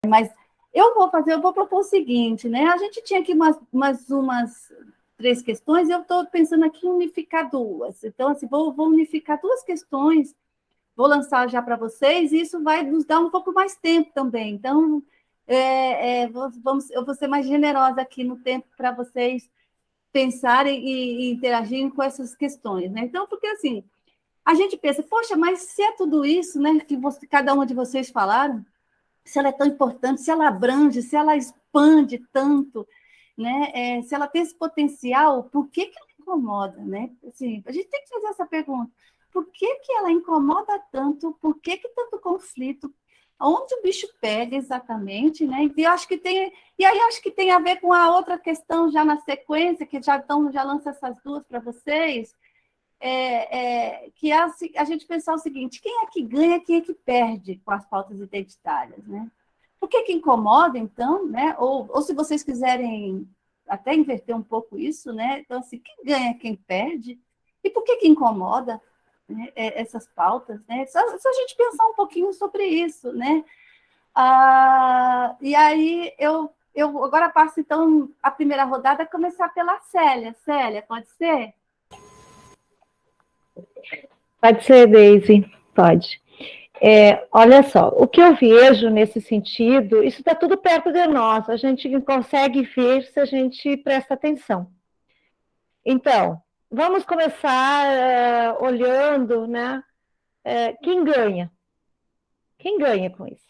Mas eu vou propor o seguinte, né? A gente tinha aqui umas 3 questões, eu estou pensando aqui em unificar 2. Então, assim, vou unificar 2 questões, vou lançar já para vocês, e isso vai nos dar um pouco mais tempo também. Então, eu vou ser mais generosa aqui no tempo para vocês pensarem e interagirem com essas questões, né? Então, porque assim, a gente pensa, poxa, mas se é tudo isso, né, que cada uma de vocês falaram, se ela é tão importante, se ela abrange, se ela expande tanto, né? Se ela tem esse potencial, por que ela incomoda, né? Assim, a gente tem que fazer essa pergunta. Por que ela incomoda tanto? Por que tanto conflito? Onde o bicho pega exatamente, né? E eu acho que tem, e aí acho que tem a ver com a outra questão já na sequência, que já lança essas 2 para vocês, que é a gente pensar o seguinte: quem é que ganha, quem é que perde com as pautas identitárias, né? Por que incomoda, então, né? Ou se vocês quiserem até inverter um pouco isso, né? Então, assim, quem ganha, quem perde? E por que incomoda, né, essas pautas, né? Só a gente pensar um pouquinho sobre isso, né? E aí eu agora passo, então, a primeira rodada, a começar pela Célia. Célia, pode ser? Pode ser, Daisy, pode. Olha só, o que eu vejo nesse sentido, isso está tudo perto de nós, a gente consegue ver se a gente presta atenção. Então, vamos começar olhando, né? Quem ganha? Quem ganha com isso?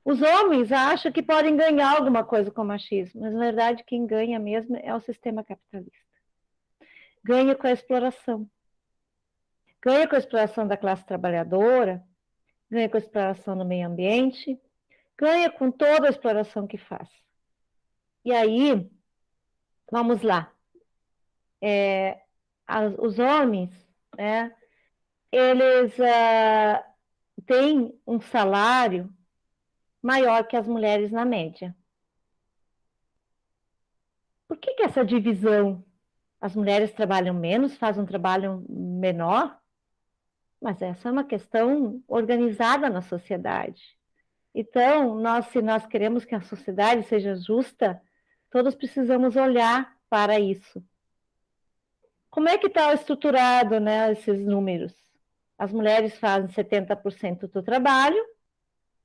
Os homens acham que podem ganhar alguma coisa com o machismo, mas na verdade quem ganha mesmo é o sistema capitalista. Ganha com a exploração. Ganha com a exploração da classe trabalhadora, ganha com a exploração do meio ambiente, ganha com toda a exploração que faz. E aí, vamos lá. Os homens, né, eles têm um salário maior que as mulheres na média. Por que essa divisão? As mulheres trabalham menos, fazem um trabalho menor? Mas essa é uma questão organizada na sociedade. Então, se nós queremos que a sociedade seja justa, todos precisamos olhar para isso. Como é que está estruturado, né, esses números? As mulheres fazem 70% do trabalho,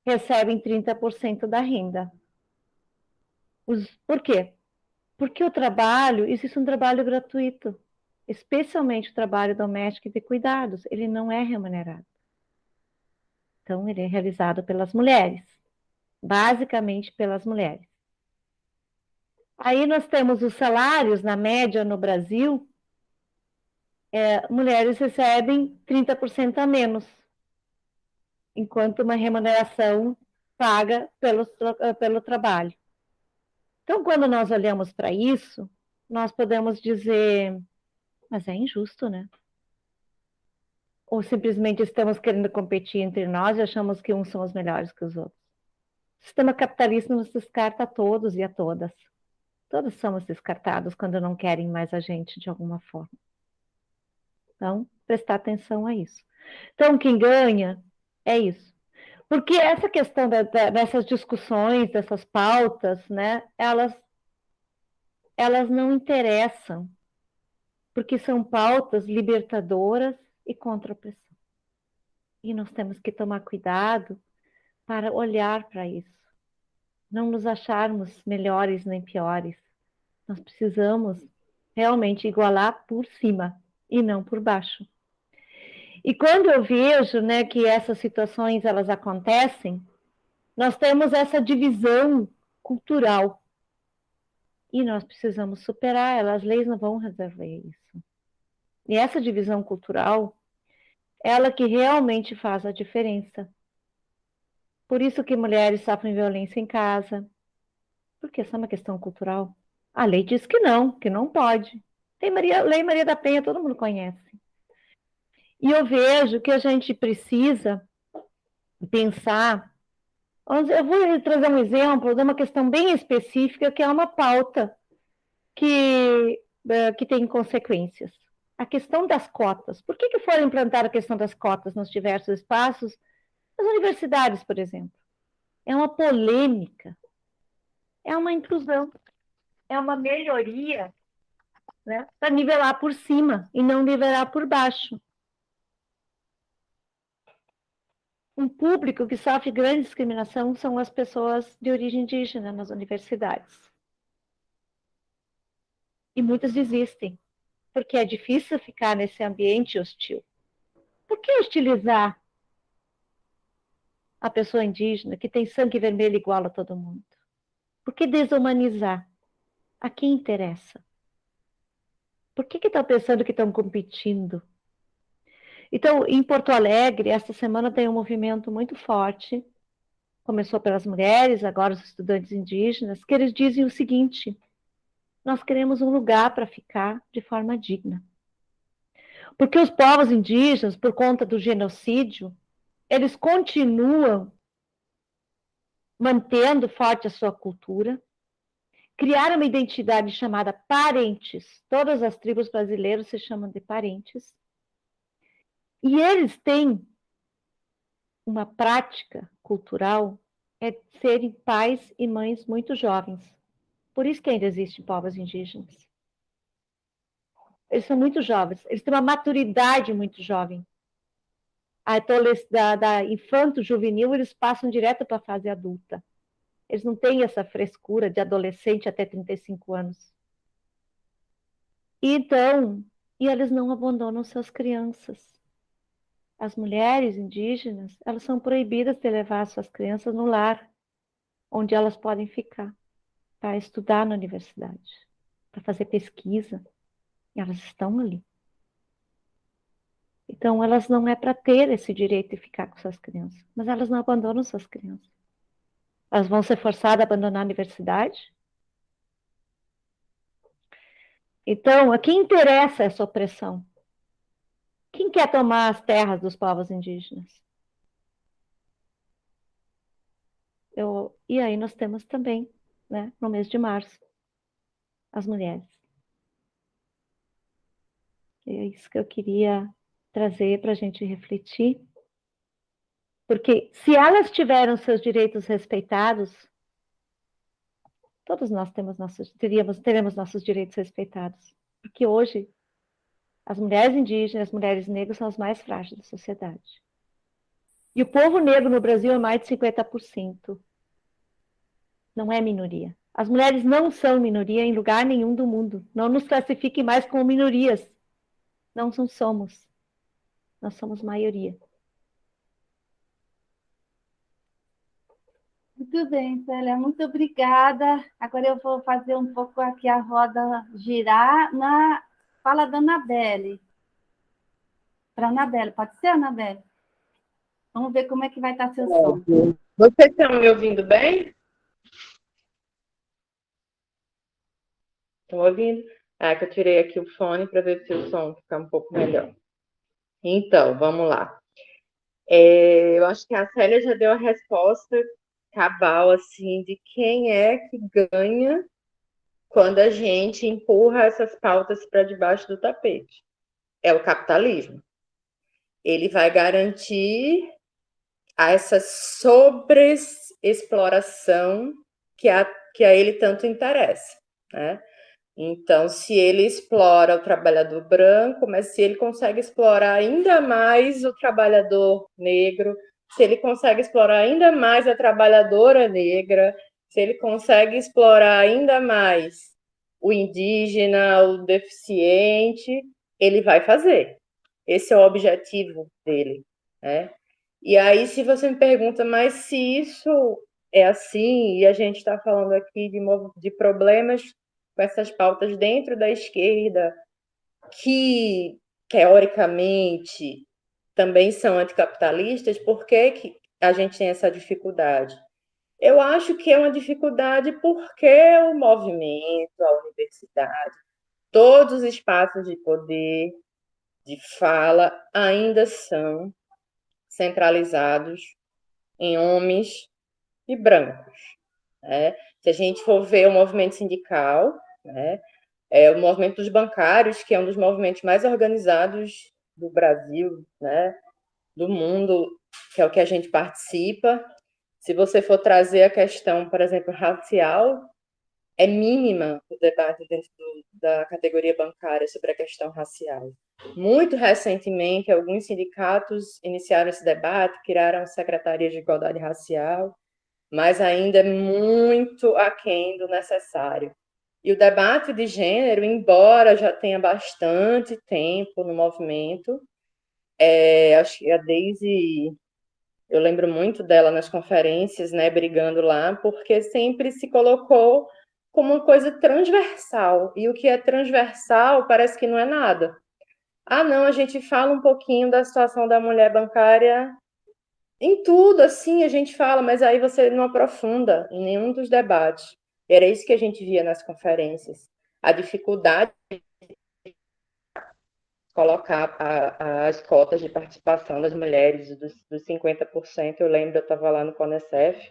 recebem 30% da renda. Por quê? Porque o trabalho, existe um trabalho gratuito, especialmente o trabalho doméstico e de cuidados, ele não é remunerado. Então, ele é realizado pelas mulheres, basicamente pelas mulheres. Aí nós temos os salários, na média, no Brasil, mulheres recebem 30% a menos, enquanto uma remuneração paga pelo trabalho. Então, quando nós olhamos para isso, nós podemos dizer, mas é injusto, né? Ou simplesmente estamos querendo competir entre nós e achamos que uns são os melhores que os outros. O sistema capitalista nos descarta a todos e a todas. Todos somos descartados quando não querem mais a gente de alguma forma. Então, prestar atenção a isso. Então, quem ganha é isso. Porque essa questão dessas discussões, dessas pautas, né, elas não interessam, porque são pautas libertadoras e contra a opressão. E nós temos que tomar cuidado para olhar para isso. Não nos acharmos melhores nem piores. Nós precisamos realmente igualar por cima e não por baixo. E quando eu vejo, né, que essas situações elas acontecem, nós temos essa divisão cultural e nós precisamos superar ela. As leis não vão resolver isso. E essa divisão cultural, ela que realmente faz a diferença. Por isso que mulheres sofrem violência em casa, porque essa é uma questão cultural. A lei diz que não pode. Tem Lei Maria da Penha, todo mundo conhece. E eu vejo que a gente precisa pensar. Eu vou trazer um exemplo de uma questão bem específica, que é uma pauta que tem consequências. A questão das cotas. Por que foram implantar a questão das cotas nos diversos espaços? Nas universidades, por exemplo. é uma polêmica, é uma inclusão, é uma melhoria, né, para nivelar por cima e não nivelar por baixo. Um público que sofre grande discriminação são as pessoas de origem indígena nas universidades. E muitas desistem, porque é difícil ficar nesse ambiente hostil. Por que hostilizar a pessoa indígena que tem sangue vermelho igual a todo mundo? Por que desumanizar? A quem interessa? Por que estão pensando que estão competindo? Então, em Porto Alegre, esta semana tem um movimento muito forte, começou pelas mulheres, agora os estudantes indígenas, que eles dizem o seguinte: nós queremos um lugar para ficar de forma digna. Porque os povos indígenas, por conta do genocídio, eles continuam mantendo forte a sua cultura, criaram uma identidade chamada parentes. Todas as tribos brasileiras se chamam de parentes. E eles têm uma prática cultural é serem pais e mães muito jovens. Por isso que ainda existem povos indígenas. Eles são muito jovens, eles têm uma maturidade muito jovem. Da infanto-juvenil, eles passam direto para a fase adulta. Eles não têm essa frescura de adolescente até 35 anos. Então, e eles não abandonam suas crianças. As mulheres indígenas, elas são proibidas de levar suas crianças no lar, onde elas podem ficar, para estudar na universidade, para fazer pesquisa. E elas estão ali. Então, elas não é para ter esse direito de ficar com suas crianças, mas elas não abandonam suas crianças. Elas vão ser forçadas a abandonar a universidade. Então, a quem interessa essa opressão? Quem quer tomar as terras dos povos indígenas? E aí nós temos também, né, no mês de março, as mulheres. É isso que eu queria trazer para a gente refletir. Porque se elas tiveram seus direitos respeitados, todos nós teremos nossos direitos respeitados. Porque hoje, as mulheres indígenas, as mulheres negras são as mais frágeis da sociedade. E o povo negro no Brasil é mais de 50%. Não é minoria. As mulheres não são minoria em lugar nenhum do mundo. Não nos classifiquem mais como minorias. Não somos. Nós somos maioria. Muito bem, Célia, muito obrigada. Agora eu vou fazer um pouco aqui a roda girar na fala da Anabelle. Para a Anabelle, pode ser, Anabelle? Vamos ver como é que vai estar seu som. Vocês estão me ouvindo bem? Estão ouvindo? Ah, que eu tirei aqui o fone para ver se o som fica um pouco melhor. Então, vamos lá. Eu acho que a Célia já deu a resposta cabal, assim, de quem é que ganha quando a gente empurra essas pautas para debaixo do tapete. É o capitalismo. Ele vai garantir essa sobreexploração que a ele tanto interessa, né? Então, se ele explora o trabalhador branco, mas se ele consegue explorar ainda mais o trabalhador negro, se ele consegue explorar ainda mais a trabalhadora negra, se ele consegue explorar ainda mais o indígena, o deficiente, ele vai fazer. Esse é o objetivo dele, né? E aí, se você me pergunta, mas se isso é assim, e a gente está falando aqui de problemas com essas pautas dentro da esquerda, que teoricamente também são anticapitalistas, por que a gente tem essa dificuldade? Eu acho que é uma dificuldade porque o movimento, a universidade, todos os espaços de poder, de fala, ainda são centralizados em homens e brancos, né? Se a gente for ver o movimento sindical, né, o movimento dos bancários, que é um dos movimentos mais organizados do Brasil, né, do mundo, que é o que a gente participa, Se você for trazer a questão, por exemplo, racial, é mínima o debate dentro da categoria bancária sobre a questão racial. Muito recentemente, alguns sindicatos iniciaram esse debate, criaram secretarias de igualdade racial, mas ainda é muito aquém do necessário. E o debate de gênero, embora já tenha bastante tempo no movimento, acho que a Daisy, eu lembro muito dela nas conferências, né, brigando lá, porque sempre se colocou como uma coisa transversal, e o que é transversal parece que não é nada. Ah, não, a gente fala um pouquinho da situação da mulher bancária em tudo, assim, a gente fala, mas aí você não aprofunda em nenhum dos debates. Era isso que a gente via nas conferências. A dificuldade de colocar as cotas de participação das mulheres, dos 50%, eu lembro, eu estava lá no CONECEF,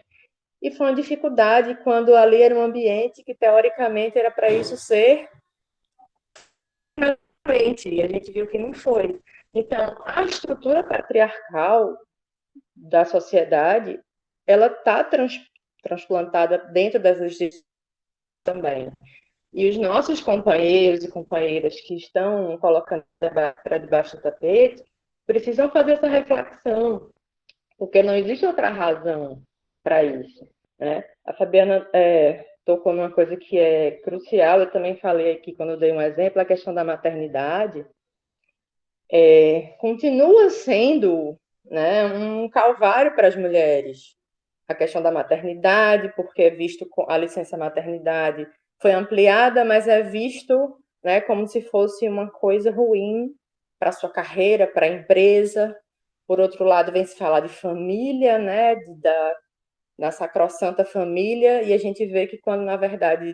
e foi uma dificuldade quando ali era um ambiente que, teoricamente, era para isso ser e a gente viu que não foi. Então, a estrutura patriarcal da sociedade, ela está transplantada dentro das instituições também. E os nossos companheiros e companheiras que estão colocando para debaixo do tapete precisam fazer essa reflexão, porque não existe outra razão para isso. Né? A Fabiana tocou numa coisa que é crucial, eu também falei aqui quando eu dei um exemplo, a questão da maternidade. Continua sendo, né, um calvário para as mulheres. A questão da maternidade, porque é visto a licença maternidade foi ampliada, mas é visto, né, como se fosse uma coisa ruim para a sua carreira, para a empresa. Por outro lado, vem se falar de família, né, da sacrossanta família, e a gente vê que quando, na verdade,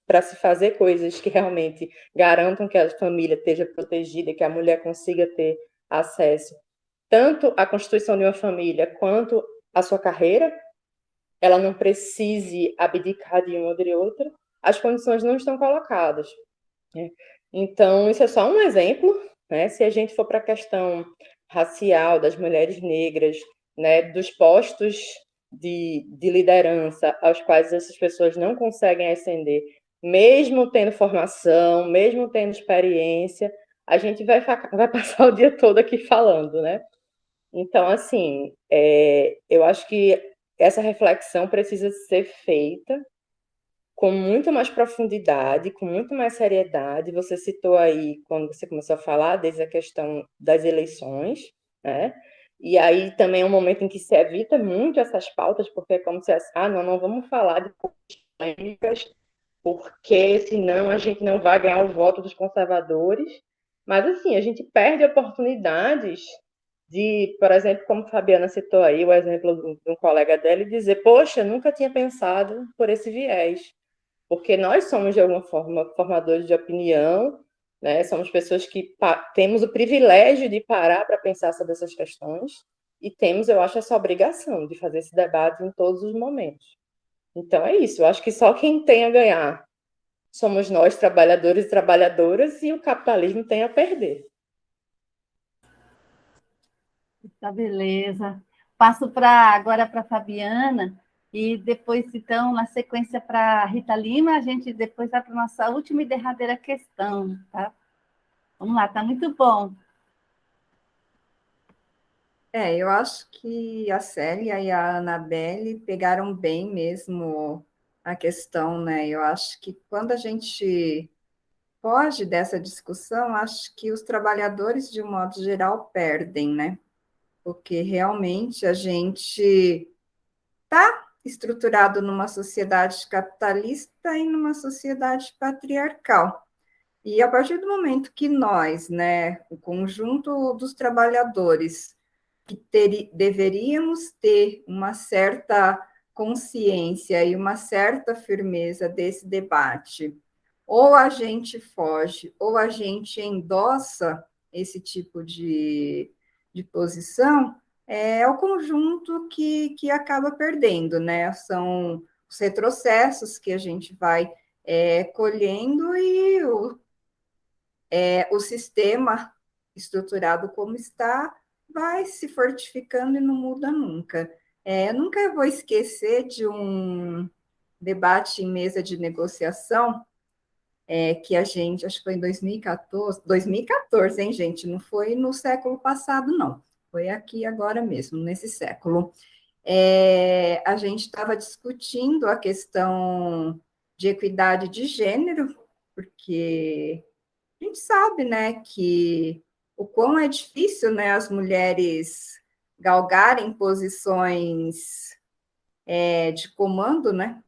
para se fazer coisas que realmente garantam que a família esteja protegida, que a mulher consiga ter acesso tanto à constituição de uma família quanto à sua carreira, ela não precise abdicar de uma ou de outra, as condições não estão colocadas. Né? Então, isso é só um exemplo. Né? Se a gente for para a questão racial, das mulheres negras, né, dos postos de liderança aos quais essas pessoas não conseguem ascender, mesmo tendo formação, mesmo tendo experiência, a gente vai passar o dia todo aqui falando, né? Então, assim, eu acho que essa reflexão precisa ser feita com muito mais profundidade, com muito mais seriedade. Você citou aí, quando você começou a falar, desde a questão das eleições, né? E aí também é um momento em que se evita muito essas pautas, porque é como se, não vamos falar de polêmicas, porque senão a gente não vai ganhar o voto dos conservadores. Mas, assim, a gente perde oportunidades de, por exemplo, como a Fabiana citou aí, o exemplo de um colega dela, e dizer, poxa, nunca tinha pensado por esse viés. Porque nós somos, de alguma forma, formadores de opinião, né? Somos pessoas que temos o privilégio de parar para pensar sobre essas questões e temos, eu acho, essa obrigação de fazer esse debate em todos os momentos. Então, é isso. Eu acho que só quem tem a ganhar somos nós, trabalhadores e trabalhadoras, e o capitalismo tem a perder. Tá, beleza. Passo agora para a Fabiana e depois, então, na sequência para a Rita Lima, a gente depois vai para a nossa última e derradeira questão, tá? Vamos lá, tá muito bom. Eu acho que a Célia e a Annabelle pegaram bem mesmo a questão, né? Eu acho que quando a gente foge dessa discussão, acho que os trabalhadores, de um modo geral, perdem, né? Porque realmente a gente está estruturado numa sociedade capitalista e numa sociedade patriarcal. E a partir do momento que nós, né, o conjunto dos trabalhadores, que deveríamos ter uma certa consciência e uma certa firmeza desse debate, ou a gente foge, ou a gente endossa esse tipo de posição, é o conjunto que acaba perdendo, né? São os retrocessos que a gente vai colhendo e o sistema estruturado como está vai se fortificando e não muda nunca. Eu nunca vou esquecer de um debate em mesa de negociação, que a gente, acho que foi em 2014, hein, gente? Não foi no século passado, não. Foi aqui agora mesmo, nesse século. A gente estava discutindo a questão de equidade de gênero, porque a gente sabe, né, que o quão é difícil, né, as mulheres galgarem posições de comando, né,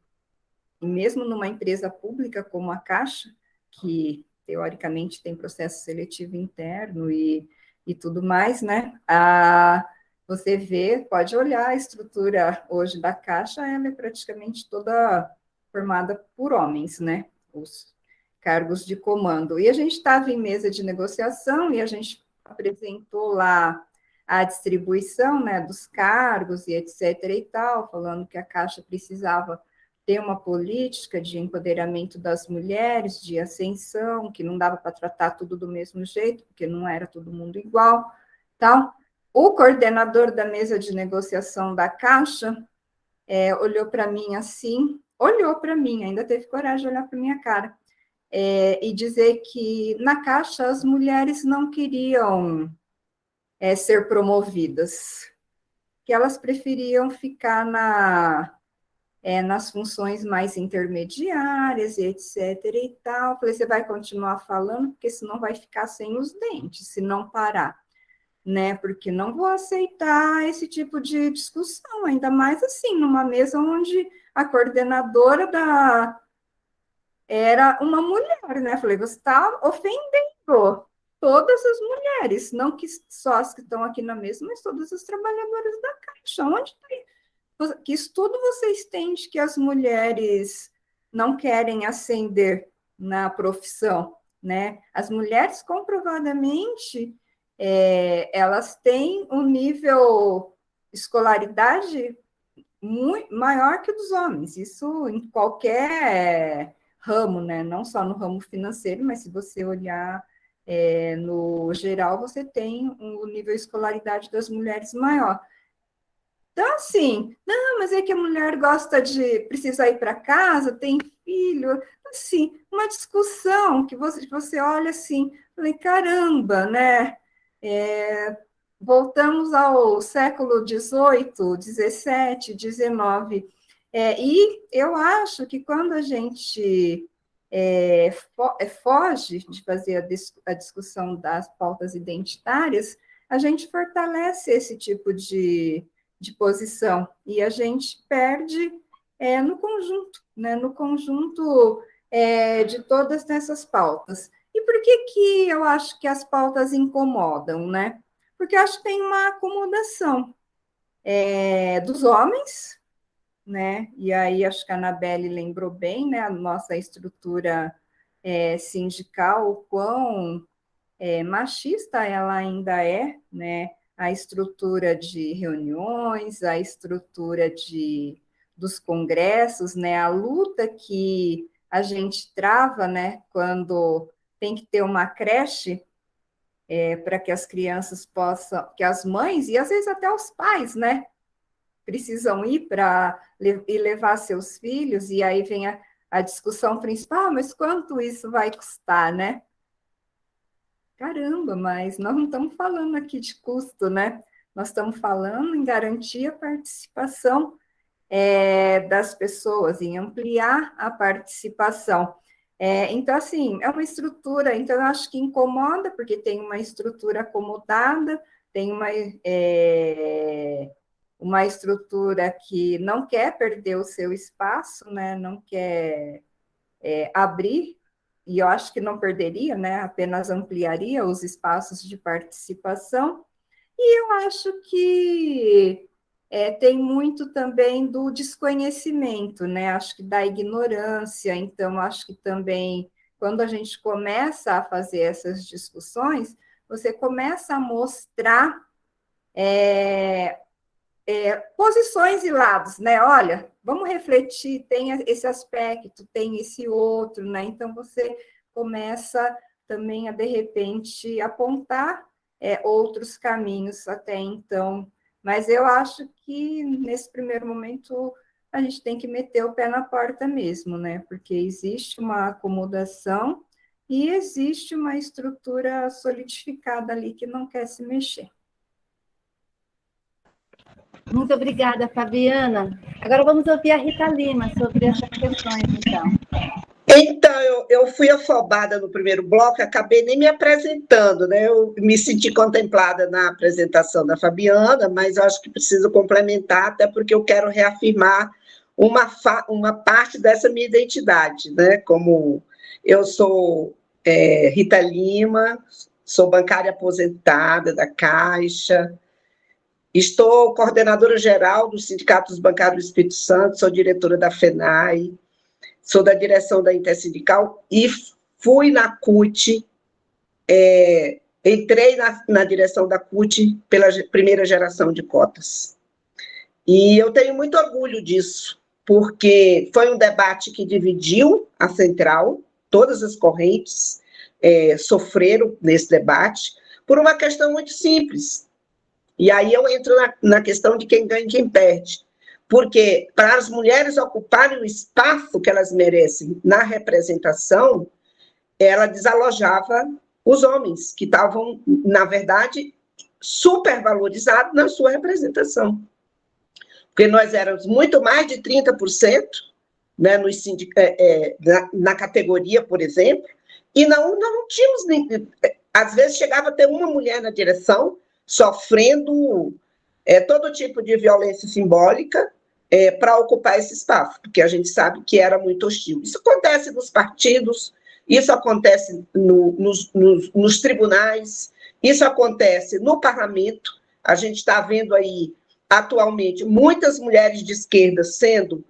e mesmo numa empresa pública como a Caixa, que teoricamente tem processo seletivo interno e tudo mais, né, você vê, pode olhar a estrutura hoje da Caixa, ela é praticamente toda formada por homens, né, os cargos de comando. E a gente estava em mesa de negociação e a gente apresentou lá a distribuição, né, dos cargos e etc. e tal, falando que a Caixa precisava ter uma política de empoderamento das mulheres, de ascensão, que não dava para tratar tudo do mesmo jeito, porque não era todo mundo igual, tal. O coordenador da mesa de negociação da Caixa olhou para mim assim, olhou para mim, ainda teve coragem de olhar para minha cara, e dizer que na Caixa as mulheres não queriam ser promovidas, que elas preferiam ficar nas funções mais intermediárias, e etc. e tal. Falei, você vai continuar falando, porque senão vai ficar sem os dentes, se não parar, né? Porque não vou aceitar esse tipo de discussão, ainda mais assim, numa mesa onde a coordenadora era uma mulher, né? Falei, você está ofendendo todas as mulheres, não que só as que estão aqui na mesa, mas todas as trabalhadoras da Caixa. Onde está? Que estudo vocês têm de que as mulheres não querem ascender na profissão, né? As mulheres, comprovadamente, elas têm um nível escolaridade muito maior que o dos homens, isso em qualquer ramo, né? Não só no ramo financeiro, mas se você olhar no geral, você tem um nível de escolaridade das mulheres maior. Então, assim, não, mas é que a mulher precisa ir para casa, tem filho, assim, uma discussão que você olha assim, falei, caramba, né? Voltamos ao século XVIII, XVII, XIX, e eu acho que quando a gente foge de fazer a discussão das pautas identitárias, a gente fortalece esse tipo de posição e a gente perde no conjunto, né? No conjunto de todas essas pautas. E por que eu acho que as pautas incomodam, né? Porque eu acho que tem uma acomodação dos homens, né? E aí acho que a Anabelle lembrou bem, né? A nossa estrutura sindical, o quão machista ela ainda é, né? A estrutura de reuniões, a estrutura dos congressos, né? A luta que a gente trava, né? Quando tem que ter uma creche para que as crianças possam, que as mães e às vezes até os pais, né? Precisam ir para levar seus filhos, e aí vem a discussão principal, mas quanto isso vai custar, né? Caramba, mas nós não estamos falando aqui de custo, né? Nós estamos falando em garantir a participação das pessoas, em ampliar a participação. Então, assim, é uma estrutura, então eu acho que incomoda, porque tem uma estrutura acomodada, tem uma estrutura que não quer perder o seu espaço, né? Não quer abrir, e eu acho que não perderia, né? Apenas ampliaria os espaços de participação. E eu acho que tem muito também do desconhecimento, né? Acho que da ignorância. Então, acho que também, quando a gente começa a fazer essas discussões, você começa a mostrar posições e lados, né? Olha, vamos refletir, tem esse aspecto, tem esse outro, né? Então você começa também a, de repente, apontar outros caminhos até então Mas eu acho que, nesse primeiro momento, a gente tem que meter o pé na porta mesmo, né? Porque existe uma acomodação e existe uma estrutura solidificada ali que não quer se mexer. Muito obrigada, Fabiana. Agora vamos ouvir a Rita Lima sobre essas questões, então. Então, eu fui afobada no primeiro bloco, acabei nem me apresentando, né? Eu me senti contemplada na apresentação da Fabiana, mas eu acho que preciso complementar, até porque eu quero reafirmar uma parte dessa minha identidade, né? Como eu sou Rita Lima, sou bancária aposentada da Caixa, estou coordenadora geral do Sindicato dos Bancários do Espírito Santo, sou diretora da FENAI, sou da direção da Intersindical e fui na CUT, entrei na direção da CUT pela primeira geração de cotas. E eu tenho muito orgulho disso, porque foi um debate que dividiu a central, todas as correntes sofreram nesse debate, por uma questão muito simples. E aí eu entro na questão de quem ganha e quem perde. Porque para as mulheres ocuparem o espaço que elas merecem na representação, ela desalojava os homens, que estavam, na verdade, supervalorizados na sua representação. Porque nós éramos muito mais de 30%, né, na categoria, por exemplo, e não tínhamos, às vezes chegava a ter uma mulher na direção, sofrendo todo tipo de violência simbólica para ocupar esse espaço, porque a gente sabe que era muito hostil. Isso acontece nos partidos, isso acontece nos tribunais, isso acontece no parlamento. A gente está vendo aí, atualmente, muitas mulheres de esquerda sendo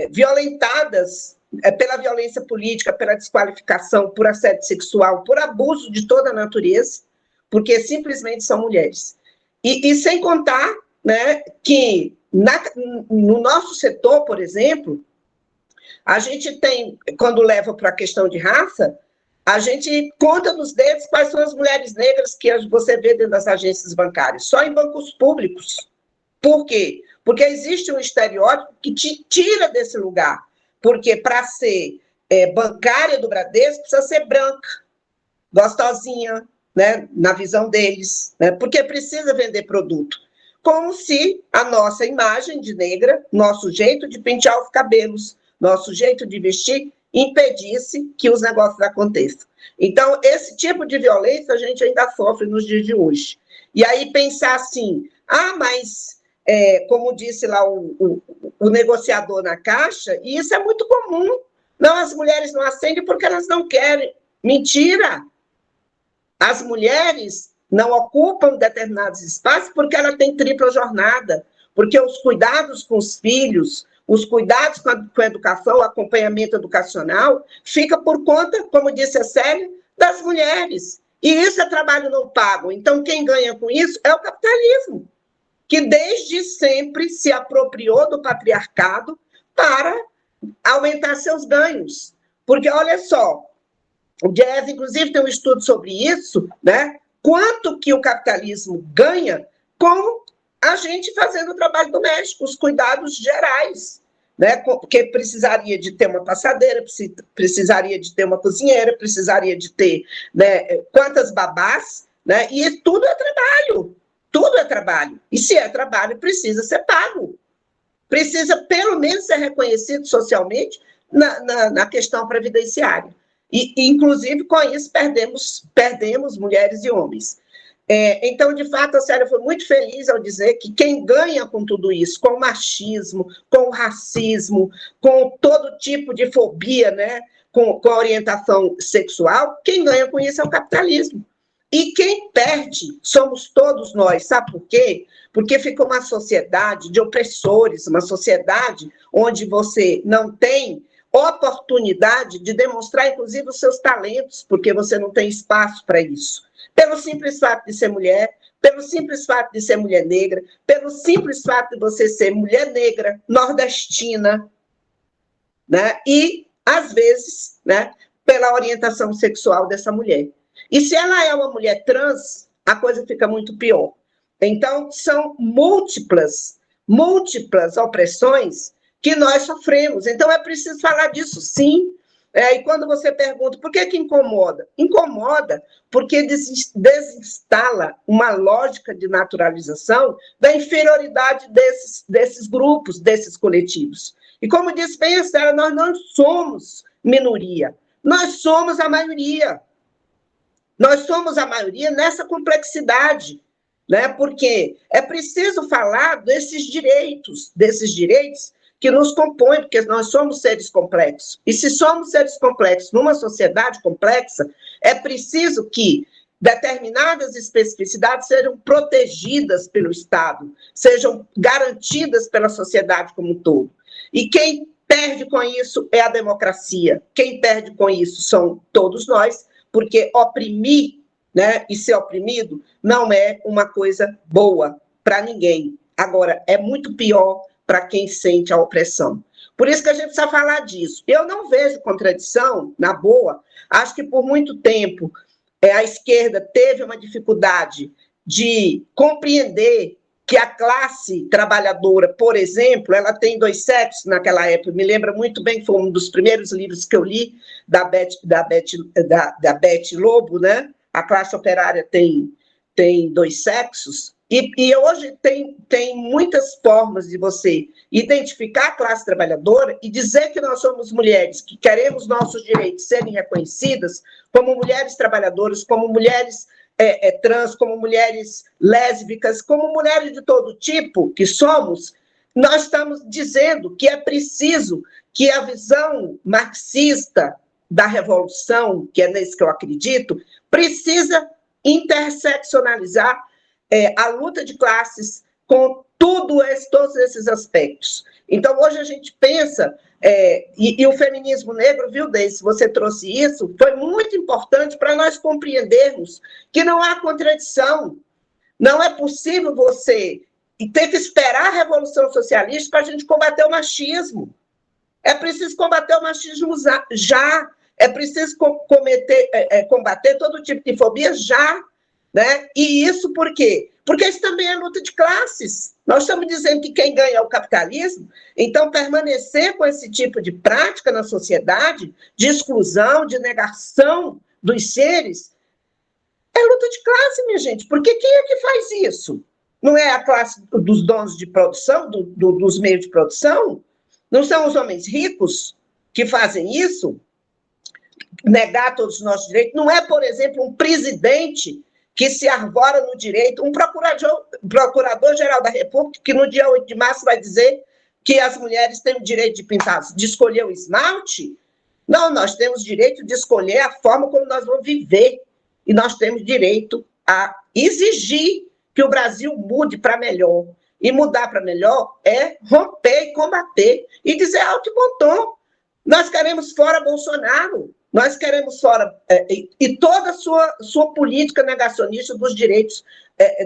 violentadas pela violência política, pela desqualificação, por assédio sexual, por abuso de toda a natureza, porque simplesmente são mulheres. E sem contar, né, que no nosso setor, por exemplo, a gente tem, quando leva para a questão de raça, a gente conta nos dedos quais são as mulheres negras que você vê dentro das agências bancárias, só em bancos públicos. Por quê? Porque existe um estereótipo que te tira desse lugar, porque para ser bancária do Bradesco precisa ser branca, gostosinha, né, na visão deles, né, porque precisa vender produto. Como se a nossa imagem de negra, nosso jeito de pentear os cabelos, nosso jeito de vestir, impedisse que os negócios aconteçam. Então, esse tipo de violência a gente ainda sofre nos dias de hoje. E aí pensar assim, mas, como disse lá o negociador na Caixa, e isso é muito comum, não, as mulheres não acendem porque elas não querem. Mentira! As mulheres não ocupam determinados espaços porque ela tem tripla jornada, porque os cuidados com os filhos, os cuidados com a educação, o acompanhamento educacional, fica por conta, como disse a Célia, das mulheres. E isso é trabalho não pago. Então, quem ganha com isso é o capitalismo, que desde sempre se apropriou do patriarcado para aumentar seus ganhos. Porque, olha só, o Diese, inclusive, tem um estudo sobre isso, né? Quanto que o capitalismo ganha com a gente fazendo o trabalho doméstico, os cuidados gerais, né? Porque precisaria de ter uma passadeira, precisaria de ter uma cozinheira, precisaria de ter, né, quantas babás, né? E tudo é trabalho, tudo é trabalho. E se é trabalho, precisa ser pago. Precisa, pelo menos, ser reconhecido socialmente na questão previdenciária. E, inclusive, com isso, perdemos mulheres e homens. Então, de fato, a Célia foi muito feliz ao dizer que quem ganha com tudo isso, com o machismo, com o racismo, com todo tipo de fobia, né, com a orientação sexual, quem ganha com isso é o capitalismo. E quem perde somos todos nós. Sabe por quê? Porque fica uma sociedade de opressores, uma sociedade onde você não tem oportunidade de demonstrar, inclusive, os seus talentos, porque você não tem espaço para isso. Pelo simples fato de ser mulher, pelo simples fato de ser mulher negra, pelo simples fato de você ser mulher negra, nordestina, né? E, às vezes, né, pela orientação sexual dessa mulher. E se ela é uma mulher trans, a coisa fica muito pior, Então, são múltiplas opressões que nós sofremos. Então, é preciso falar disso, sim. E quando você pergunta por que incomoda? Incomoda porque desinstala uma lógica de naturalização da inferioridade desses grupos, desses coletivos. E como disse bem a Estela, nós não somos minoria, nós somos a maioria. Nós somos a maioria nessa complexidade, né? Porque é preciso falar desses direitos que nos compõem, porque nós somos seres complexos. E se somos seres complexos numa sociedade complexa, é preciso que determinadas especificidades sejam protegidas pelo Estado, sejam garantidas pela sociedade como um todo. E quem perde com isso é a democracia. Quem perde com isso são todos nós, porque oprimir, né, e ser oprimido não é uma coisa boa para ninguém. Agora, é muito pior para quem sente a opressão. Por isso que a gente precisa falar disso. Eu não vejo contradição, na boa. Acho que por muito tempo a esquerda teve uma dificuldade de compreender que a classe trabalhadora, por exemplo, ela tem 2 sexos naquela época. Me lembra muito bem, foi um dos primeiros livros que eu li da Beth Lobo, né? A classe operária tem 2 sexos. E hoje tem muitas formas de você identificar a classe trabalhadora e dizer que nós somos mulheres que queremos nossos direitos serem reconhecidas como mulheres trabalhadoras, como mulheres trans, como mulheres lésbicas, como mulheres de todo tipo que somos. Nós estamos dizendo que é preciso que a visão marxista da revolução, que é nesse que eu acredito, precisa interseccionalizar a luta de classes com todos esses aspectos. Então, hoje a gente pensa, e o feminismo negro, viu, Deise, você trouxe isso, foi muito importante para nós compreendermos que não há contradição, não é possível você ter que esperar a Revolução Socialista para a gente combater o machismo. É preciso combater o machismo já, é preciso combater todo tipo de fobia já, né? E isso por quê? Porque isso também é luta de classes. Nós estamos dizendo que quem ganha é o capitalismo, então permanecer com esse tipo de prática na sociedade, de exclusão, de negação dos seres, é luta de classe, minha gente, porque quem é que faz isso? Não é a classe dos donos de produção, dos meios de produção? Não são os homens ricos que fazem isso? Negar todos os nossos direitos? Não é, por exemplo, um presidente que se arvora no direito, um procurador-geral da República, que no dia 8 de março vai dizer que as mulheres têm o direito de escolher o esmalte? Não, nós temos direito de escolher a forma como nós vamos viver. E nós temos direito a exigir que o Brasil mude para melhor. E mudar para melhor é romper e combater e dizer alto e bom tom. Nós queremos fora Bolsonaro. Nós queremos fora e toda a sua política negacionista dos direitos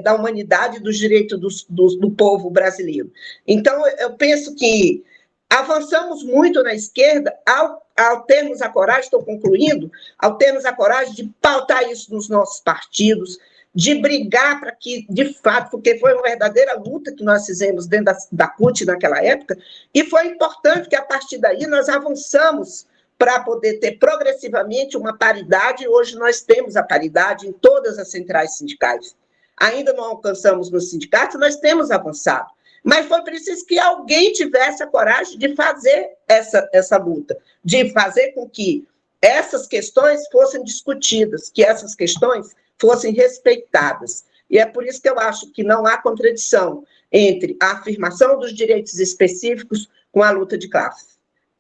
da humanidade, dos direitos do povo brasileiro. Então, eu penso que avançamos muito na esquerda ao termos a coragem, estou concluindo, ao termos a coragem de pautar isso nos nossos partidos, de brigar para que, de fato, porque foi uma verdadeira luta que nós fizemos dentro da CUT naquela época, e foi importante que, a partir daí, nós avançamos para poder ter progressivamente uma paridade, e hoje nós temos a paridade em todas as centrais sindicais. Ainda não alcançamos nos sindicatos, nós temos avançado, mas foi preciso que alguém tivesse a coragem de fazer essa luta, de fazer com que essas questões fossem discutidas, que essas questões fossem respeitadas. E é por isso que eu acho que não há contradição entre a afirmação dos direitos específicos com a luta de classes.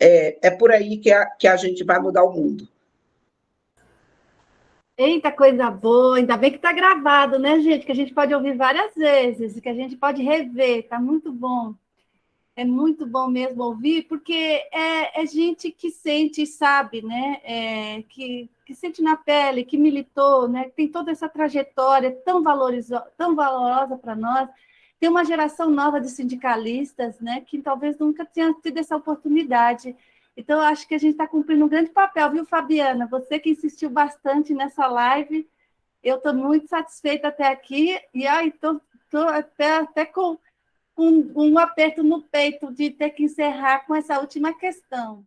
É por aí que a gente vai mudar o mundo. Eita, coisa boa! Ainda bem que está gravado, né, gente? Que a gente pode ouvir várias vezes, que a gente pode rever, está muito bom. É muito bom mesmo ouvir, porque é gente que sente e sabe, né? Que sente na pele, que militou, né? Que tem toda essa trajetória tão valorosa para nós. Tem uma geração nova de sindicalistas, né? Que talvez nunca tenha tido essa oportunidade. Então, eu acho que a gente está cumprindo um grande papel, viu, Fabiana? Você que insistiu bastante nessa live, eu estou muito satisfeita até aqui, e estou estou até com um aperto no peito de ter que encerrar com essa última questão.